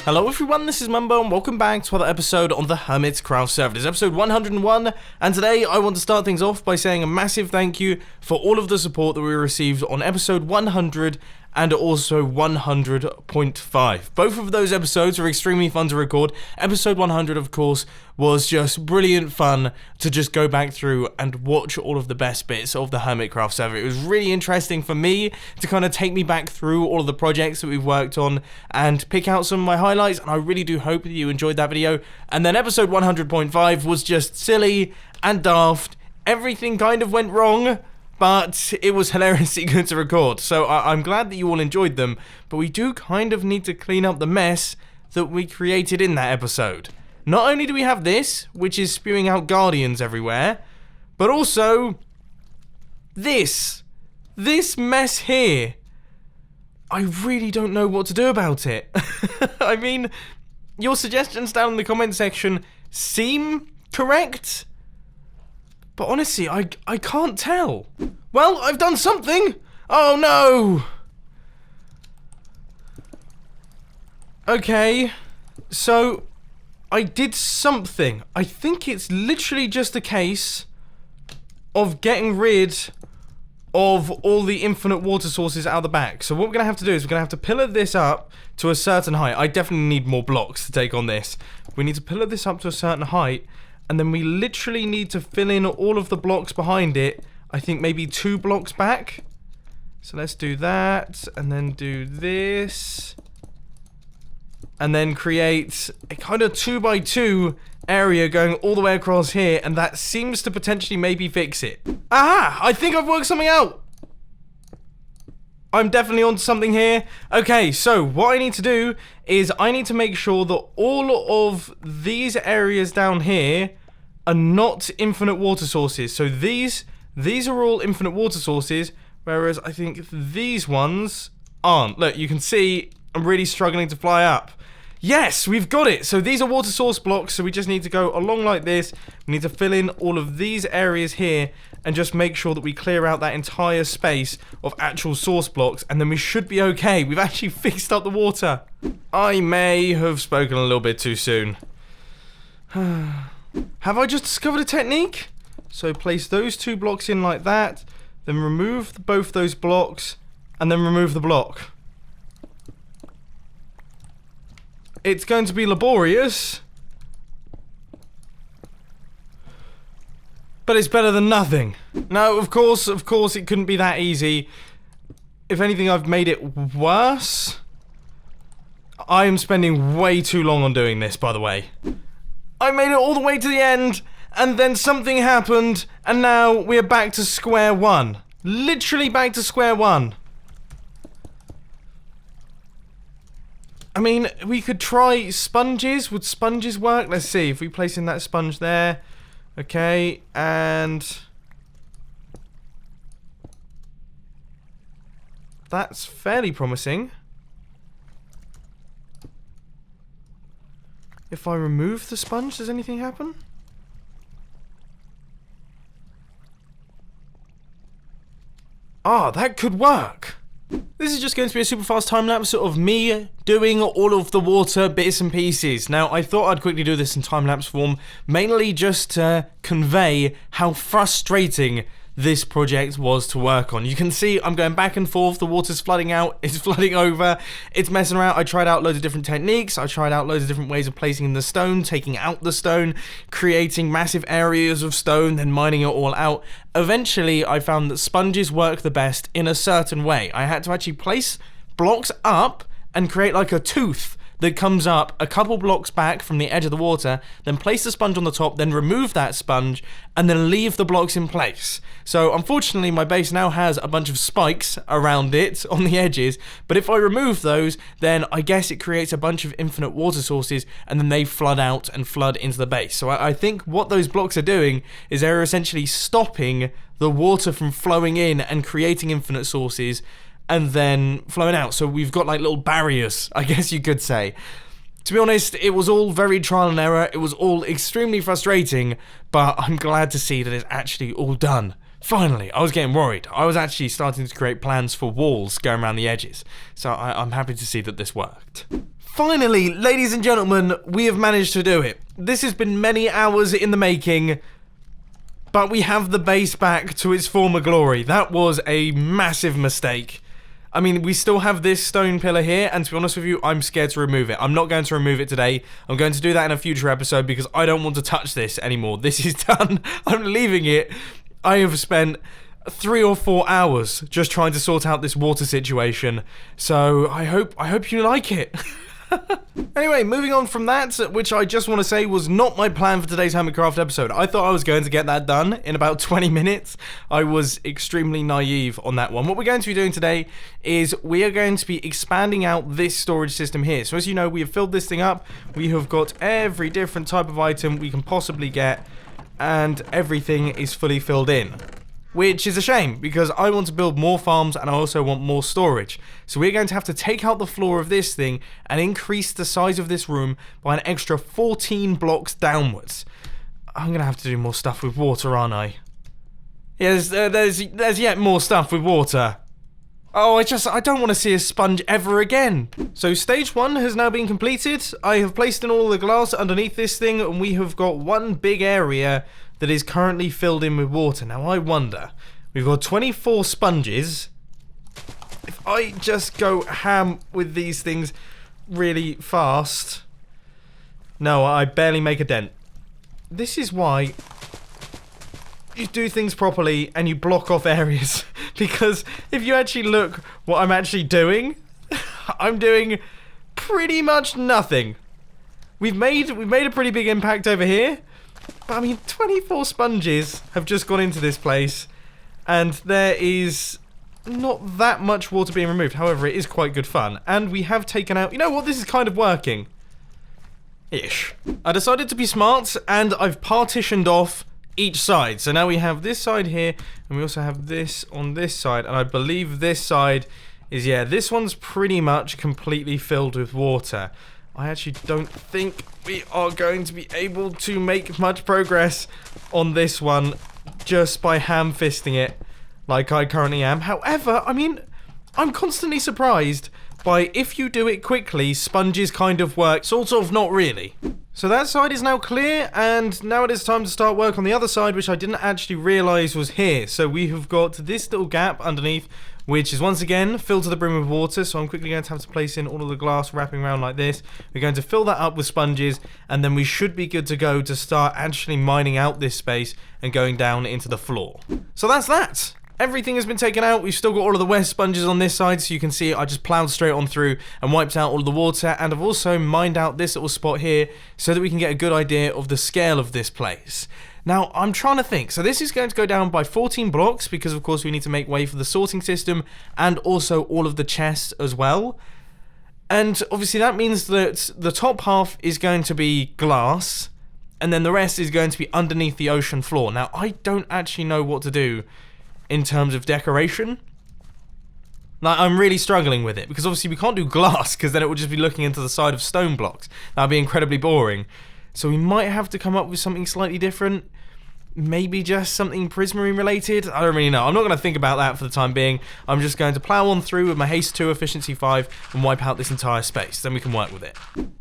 Hello everyone, this is Mumbo and welcome back to another episode on the Hermitcraft server. This is episode 101, and today I want to start things off by saying a massive thank you for all of the support that we received on episode 100 and also 100.5. Both of those episodes were extremely fun to record. Episode 100, of course, was just brilliant fun to just go back through and watch all of the best bits of the Hermitcraft server. It was really interesting for me to kind of take me back through all of the projects that we've worked on and pick out some of my highlights, and I really do hope that you enjoyed that video. And then episode 100.5 was just silly and daft. Everything kind of went wrong, but it was hilariously good to record, so I'm glad that you all enjoyed them, but we do kind of need to clean up the mess that we created in that episode. Not only do we have this, which is spewing out guardians everywhere, but also this mess here. I really don't know what to do about it. I mean, your suggestions down in the comment section seem correct, but honestly, I can't tell. Well, I've done something! Oh no! Okay, so I did something. I think it's literally just a case of getting rid of all the infinite water sources out the back. So what we're going to have to do is we're going to have to pillar this up to a certain height. I definitely need more blocks to take on this. We need to pillar this up to a certain height, and then we literally need to fill in all of the blocks behind it. I think maybe 2 blocks back. So let's do that, and then do this, and then create a kind of 2x2 area going all the way across here, and that seems to potentially maybe fix it. Aha! I think I've worked something out! I'm definitely onto something here. Okay, so what I need to do is I need to make sure that all of these areas down here are not infinite water sources. So these are all infinite water sources, whereas I think these ones aren't. Look, you can see I'm really struggling to fly up. Yes, we've got it. So these are water source blocks, so we just need to go along like this. We need to fill in all of these areas here and just make sure that we clear out that entire space of actual source blocks, and then we should be okay. We've actually fixed up the water. I may have spoken a little bit too soon. Have I just discovered a technique? So place those 2 blocks in like that, then remove both those blocks, and then remove the block. It's going to be laborious, but it's better than nothing. No, of course, it couldn't be that easy. If anything, I've made it worse. I am spending way too long on doing this, by the way. I made it all the way to the end, and then something happened, and now we're back to square one. Literally back to square one. I mean, we could try sponges. Would sponges work? Let's see. If we place in that sponge there. Okay, and that's fairly promising. If I remove the sponge, does anything happen? Ah, that could work. This is just going to be a super fast time-lapse of me doing all of the water bits and pieces. Now, I thought I'd quickly do this in time-lapse form, mainly just to convey how frustrating this project was to work on. You can see I'm going back and forth, the water's flooding out, it's flooding over, it's messing around. I tried out loads of different techniques, I tried out loads of different ways of placing the stone, taking out the stone, creating massive areas of stone, then mining it all out. Eventually, I found that sponges work the best in a certain way. I had to actually place blocks up and create like a tooth that comes up a couple blocks back from the edge of the water, then place the sponge on the top, then remove that sponge, and then leave the blocks in place. So unfortunately my base now has a bunch of spikes around it on the edges, but if I remove those, then I guess it creates a bunch of infinite water sources, and then they flood out and flood into the base. So I think what those blocks are doing is they're essentially stopping the water from flowing in and creating infinite sources, and then flowing out. So we've got like little barriers, I guess you could say. To be honest, it was all very trial and error. It was all extremely frustrating, but I'm glad to see that it's actually all done. Finally, I was getting worried. I was actually starting to create plans for walls going around the edges. So I'm happy to see that this worked. Finally, ladies and gentlemen, we have managed to do it. This has been many hours in the making, but we have the base back to its former glory. That was a massive mistake. I mean, we still have this stone pillar here, and to be honest with you, I'm scared to remove it. I'm not going to remove it today. I'm going to do that in a future episode because I don't want to touch this anymore. This is done. I'm leaving it. I have spent 3 or 4 hours just trying to sort out this water situation. So I hope you like it. Anyway, moving on from that, which I just want to say was not my plan for today's Hermitcraft episode. I thought I was going to get that done in about 20 minutes. I was extremely naive on that one. What we're going to be doing today is we are going to be expanding out this storage system here. So as you know, we have filled this thing up. We have got every different type of item we can possibly get, and everything is fully filled in. Which is a shame, because I want to build more farms and I also want more storage. So we're going to have to take out the floor of this thing and increase the size of this room by an extra 14 blocks downwards. I'm going to have to do more stuff with water, aren't I? Yes, there's yet more stuff with water. Oh, I don't want to see a sponge ever again. So stage 1 has now been completed. I have placed in all the glass underneath this thing, and we have got one big area that is currently filled in with water. Now I wonder, we've got 24 sponges. If I just go ham with these things really fast. No, I barely make a dent. This is why you do things properly and you block off areas. Because if you actually look what I'm actually doing, I'm doing pretty much nothing. We've made a pretty big impact over here. But I mean, 24 sponges have just gone into this place, and there is not that much water being removed. However, it is quite good fun, and we have taken out... You know what? This is kind of working. Ish. I decided to be smart, and I've partitioned off each side. So now we have this side here, and we also have this on this side, and I believe this side is... Yeah, this one's pretty much completely filled with water. I actually don't think we are going to be able to make much progress on this one just by ham-fisting it like I currently am. However, I mean, I'm constantly surprised by if you do it quickly, sponges kind of work. Sort of, not really. So that side is now clear, and now it is time to start work on the other side, which I didn't actually realise was here. So we have got this little gap underneath, which is once again filled to the brim with water. So I'm quickly going to have to place in all of the glass wrapping around like this. We're going to fill that up with sponges, and then we should be good to go to start actually mining out this space and going down into the floor. So that's that. Everything has been taken out. We've still got all of the west sponges on this side, so you can see I just plowed straight on through and wiped out all of the water, and I've also mined out this little spot here so that we can get a good idea of the scale of this place. Now, I'm trying to think. So this is going to go down by 14 blocks because, of course, we need to make way for the sorting system and also all of the chests as well. And obviously that means that the top half is going to be glass, and then the rest is going to be underneath the ocean floor. Now, I don't actually know what to do in terms of decoration. Like, I'm really struggling with it, because obviously we can't do glass, because then it would just be looking into the side of stone blocks. That would be incredibly boring. So we might have to come up with something slightly different. Maybe just something prismarine related. I don't really know. I'm not going to think about that for the time being. I'm just going to plow on through with my haste 2, efficiency 5, and wipe out this entire space. Then we can work with it.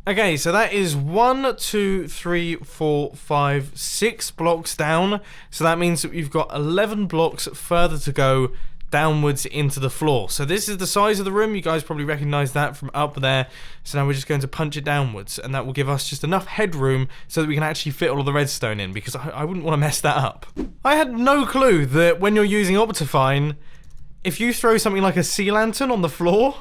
Okay, so that is 1, 2, 3, 4, 5, 6 blocks down. So that means that we've got 11 blocks further to go downwards into the floor. So this is the size of the room. You guys probably recognize that from up there. So now we're just going to punch it downwards, and that will give us just enough headroom so that we can actually fit all of the redstone in, because I wouldn't want to mess that up. I had no clue that when you're using Optifine, if you throw something like a sea lantern on the floor,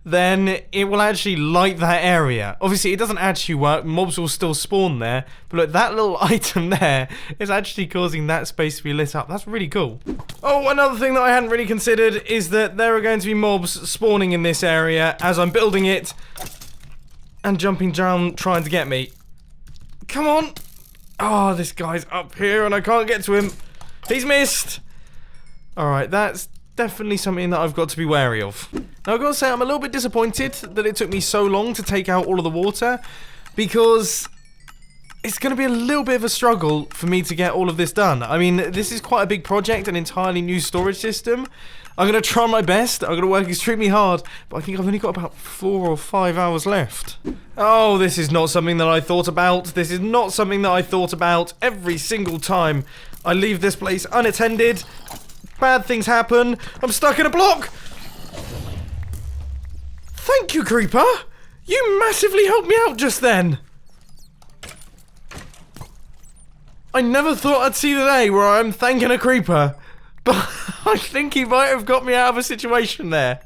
then it will actually light that area. Obviously, it doesn't actually work. Mobs will still spawn there. But look, that little item there is actually causing that space to be lit up. That's really cool. Oh, another thing that I hadn't really considered is that there are going to be mobs spawning in this area as I'm building it and jumping down trying to get me. Come on. Oh, this guy's up here and I can't get to him. He's missed. Alright, that's definitely something that I've got to be wary of. Now, I've got to say, I'm a little bit disappointed that it took me so long to take out all of the water, because it's going to be a little bit of a struggle for me to get all of this done. I mean, this is quite a big project, an entirely new storage system, I'm going to try my best. I'm going to work extremely hard. But I think I've only got about 4 or 5 hours left. Oh, this is not something that I thought about. This is not something that I thought about. Every single time I leave this place unattended, bad things happen. I'm stuck in a block. Thank you, Creeper. You massively helped me out just then. I never thought I'd see the day where I'm thanking a Creeper. But I think he might have got me out of a situation there.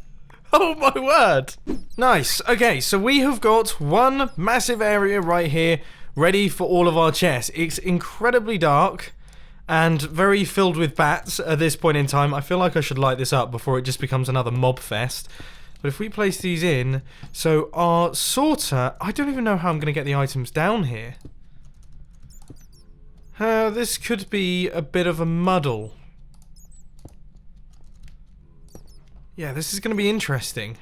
Oh my word. Nice. Okay, so we have got one massive area right here ready for all of our chests. It's incredibly dark and very filled with bats at this point in time. I feel like I should light this up before it just becomes another mob fest. But if we place these in, so our sorter, I don't even know how I'm going to get the items down here. This could be a bit of a muddle. Yeah, this is going to be interesting.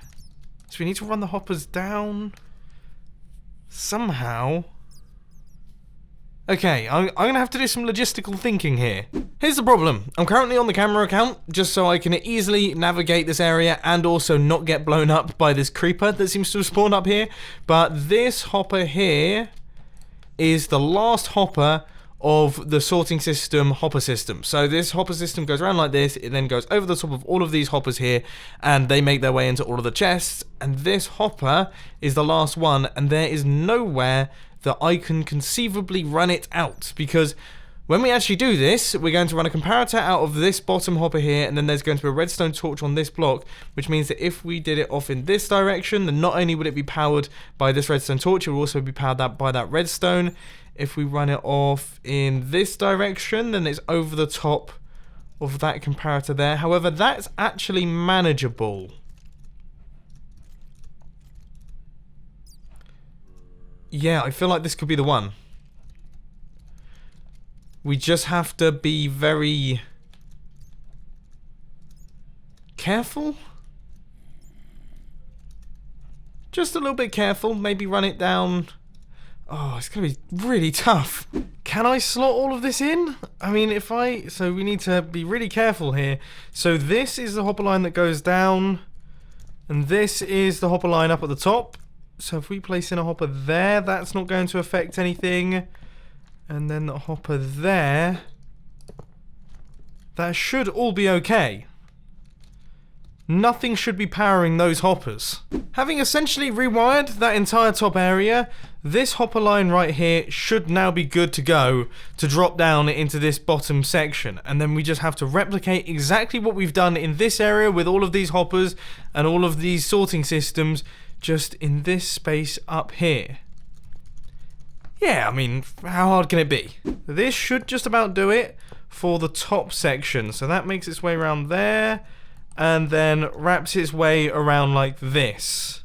So we need to run the hoppers down somehow. Okay, I'm going to have to do some logistical thinking here. Here's the problem. I'm currently on the camera account just so I can easily navigate this area and also not get blown up by this creeper that seems to have spawned up here. But this hopper here is the last hopper of the sorting system hopper system. So this hopper system goes around like this, it then goes over the top of all of these hoppers here, and they make their way into all of the chests, and this hopper is the last one, and there is nowhere that I can conceivably run it out, because when we actually do this, we're going to run a comparator out of this bottom hopper here, and then there's going to be a redstone torch on this block, which means that if we did it off in this direction, then not only would it be powered by this redstone torch, it will also be powered by that redstone. If we run it off in this direction, then it's over the top of that comparator there. However, that's actually manageable. Yeah, I feel like this could be the one. We just have to be very careful. Just a little bit careful. Maybe run it down. Oh, it's going to be really tough. Can I slot all of this in? I mean, so we need to be really careful here. So this is the hopper line that goes down, and this is the hopper line up at the top. So if we place in a hopper there, that's not going to affect anything. And then the hopper there, that should all be okay. Nothing should be powering those hoppers. Having essentially rewired that entire top area, this hopper line right here should now be good to go to drop down into this bottom section. And then we just have to replicate exactly what we've done in this area with all of these hoppers and all of these sorting systems just in this space up here. Yeah, I mean, how hard can it be? This should just about do it for the top section. So that makes its way around there, and then wraps its way around like this,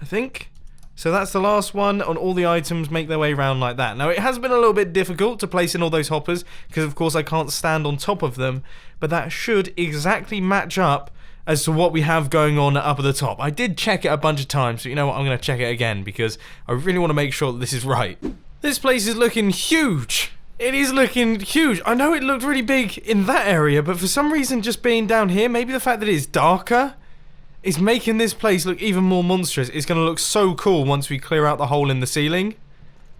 I think. So that's the last one, and all the items make their way around like that. Now, it has been a little bit difficult to place in all those hoppers, because of course I can't stand on top of them, but that should exactly match up as to what we have going on up at the top. I did check it a bunch of times, but you know what, I'm going to check it again, because I really want to make sure that this is right. This place is looking huge. It is looking huge. I know it looked really big in that area, but for some reason just being down here, maybe the fact that it's darker is making this place look even more monstrous. It's going to look so cool once we clear out the hole in the ceiling.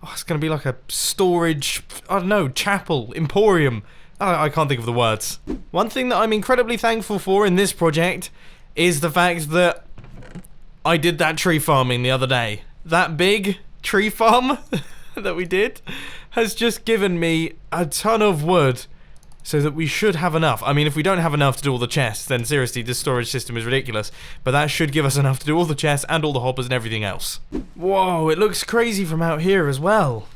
Oh, it's going to be like a storage, I don't know, chapel, emporium. I can't think of the words. One thing that I'm incredibly thankful for in this project is the fact that I did that tree farming the other day. That big tree farm that we did has just given me a ton of wood, so that we should have enough. I mean, if we don't have enough to do all the chests, then seriously, this storage system is ridiculous. But that should give us enough to do all the chests and all the hoppers and everything else. Whoa, it looks crazy from out here as well.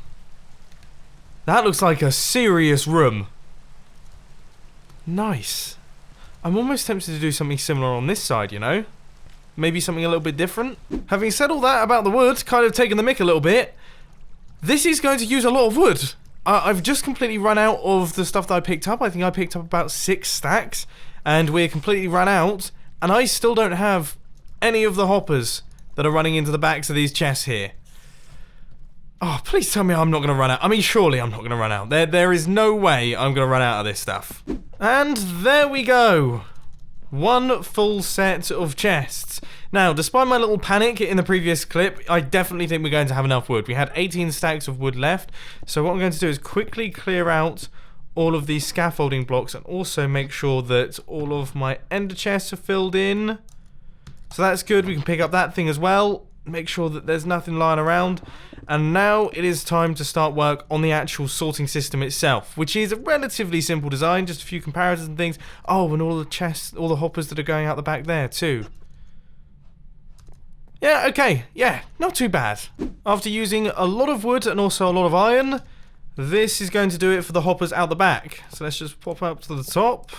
That looks like a serious room. Nice. I'm almost tempted to do something similar on this side, you know? Maybe something a little bit different. Having said all that about the wood, kind of taking the mick a little bit, this is going to use a lot of wood. I've just completely run out of the stuff that I picked up. I think I picked up about 6 stacks, and we're completely run out, and I still don't have any of the hoppers that are running into the backs of these chests here. Oh, please tell me I'm not going to run out. I mean, surely I'm not going to run out. There is no way I'm going to run out of this stuff. And there we go. one full set of chests. Now, despite my little panic in the previous clip, I definitely think we're going to have enough wood. We had 18 stacks of wood left, so what I'm going to do is quickly clear out all of these scaffolding blocks and also make sure that all of my ender chests are filled in. So that's good, we can pick up that thing as well, make sure that there's nothing lying around. And now it is time to start work on the actual sorting system itself, which is a relatively simple design, just a few comparators and things. Oh, and all the chests, all the hoppers that are going out the back there too. Yeah, okay, yeah, not too bad. After using a lot of wood and also a lot of iron, this is going to do it for the hoppers out the back. So let's just pop up to the top.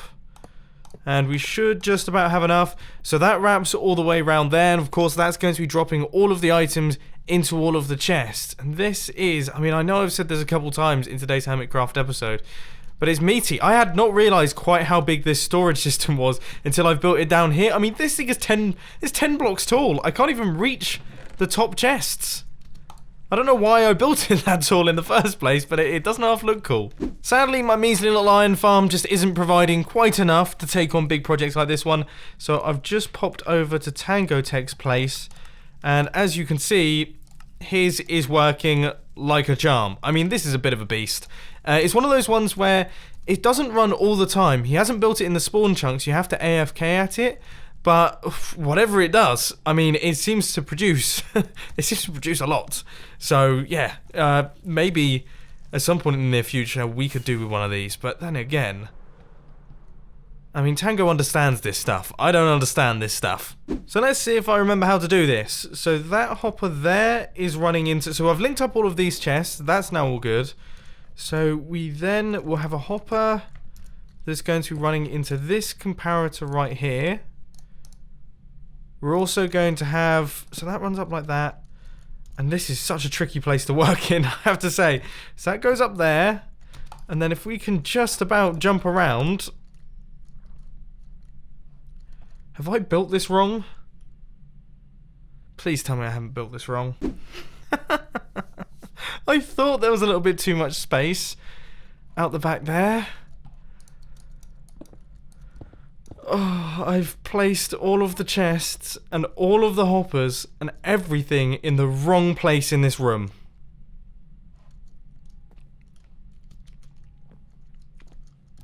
And we should just about have enough. So that wraps all the way around there. And of course, that's going to be dropping all of the items into all of the chests. And this is, I mean, I know I've said this a couple times in today's Hermitcraft episode, but it's meaty. I had not realized quite how big this storage system was until I've built it down here. I mean, this thing is 10 blocks tall. I can't even reach the top chests. I don't know why I built it that tall in the first place, but it doesn't half look cool. Sadly, my measly little iron farm just isn't providing quite enough to take on big projects like this one. So I've just popped over to Tango Tech's place, and as you can see, his is working like a charm. I mean, this is a bit of a beast. It's one of those ones where it doesn't run all the time. He hasn't built it in the spawn chunks. You have to AFK at it. But whatever it does, I mean, it seems to produce. It seems to produce a lot. So yeah, maybe at some point in the near future we could do with one of these. But then again, I mean, Tango understands this stuff. I don't understand this stuff. So let's see if I remember how to do this. So that hopper there is running into. So I've linked up all of these chests. That's now all good. So we then will have a hopper that's going to be running into this comparator right here. We're also going to have, so that runs up like that, and this is such a tricky place to work in, I have to say. So that goes up there, and then if we can just about jump around. Have I built this wrong? Please tell me I haven't built this wrong. I thought there was a little bit too much space out the back there. Oh, I've placed all of the chests and all of the hoppers and everything in the wrong place in this room.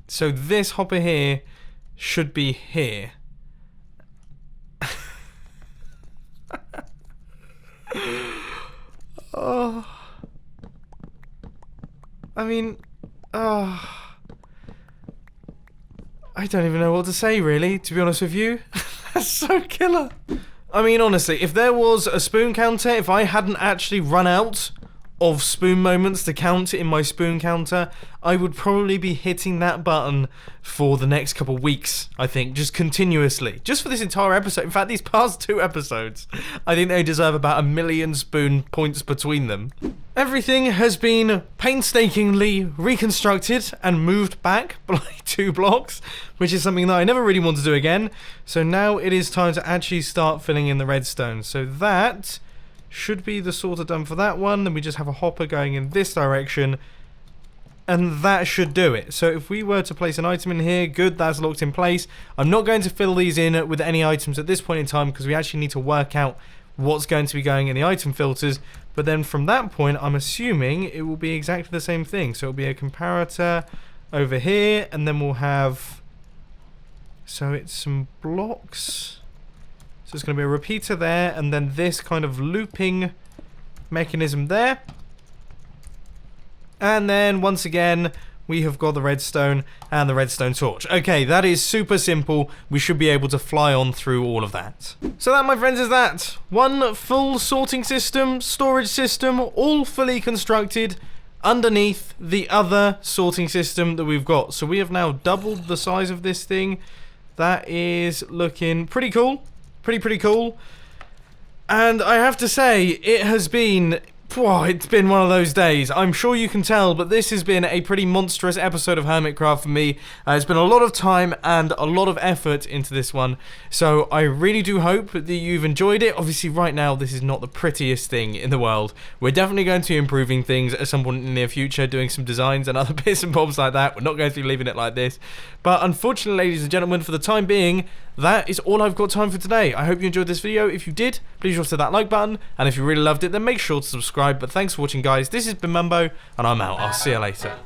So this hopper here should be here. Oh. I mean, oh. I don't even know what to say, really, to be honest with you. That's so killer. I mean, honestly, if there was a spoon counter, if I hadn't actually run out of spoon moments to count in my spoon counter, I would probably be hitting that button for the next couple weeks, I think, just continuously. Just for this entire episode. In fact, these past 2 episodes, I think they deserve about 1 million spoon points between them. Everything has been painstakingly reconstructed and moved back by 2 blocks, which is something that I never really want to do again. So now it is time to actually start filling in the redstone. So that should be the sort of done for that one. Then we just have a hopper going in this direction, and that should do it. So if we were to place an item in here, good, that's locked in place. I'm not going to fill these in with any items at this point in time because we actually need to work out what's going to be going in the item filters. But then from that point, I'm assuming it will be exactly the same thing. So it'll be a comparator over here, and then we'll have, so it's some blocks. So it's going to be a repeater there, and then this kind of looping mechanism there. And then, once again, we have got the redstone and the redstone torch. Okay, that is super simple. We should be able to fly on through all of that. So that, my friends, is that. One full sorting system, storage system, all fully constructed underneath the other sorting system that we've got. So we have now doubled the size of this thing. That is looking pretty cool. Pretty cool. And I have to say, it has been, it's been one of those days. I'm sure you can tell, but this has been a pretty monstrous episode of Hermitcraft for me. It's been a lot of time and a lot of effort into this one. So I really do hope that you've enjoyed it. Obviously, right now, this is not the prettiest thing in the world. We're definitely going to be improving things at some point in the near future, doing some designs and other bits and bobs like that. We're not going to be leaving it like this. But unfortunately, ladies and gentlemen, for the time being, that is all I've got time for today. I hope you enjoyed this video. If you did, please hit that like button, and if you really loved it, then make sure to subscribe. But thanks for watching, guys. This has been Mumbo, and I'm out. I'll see you later.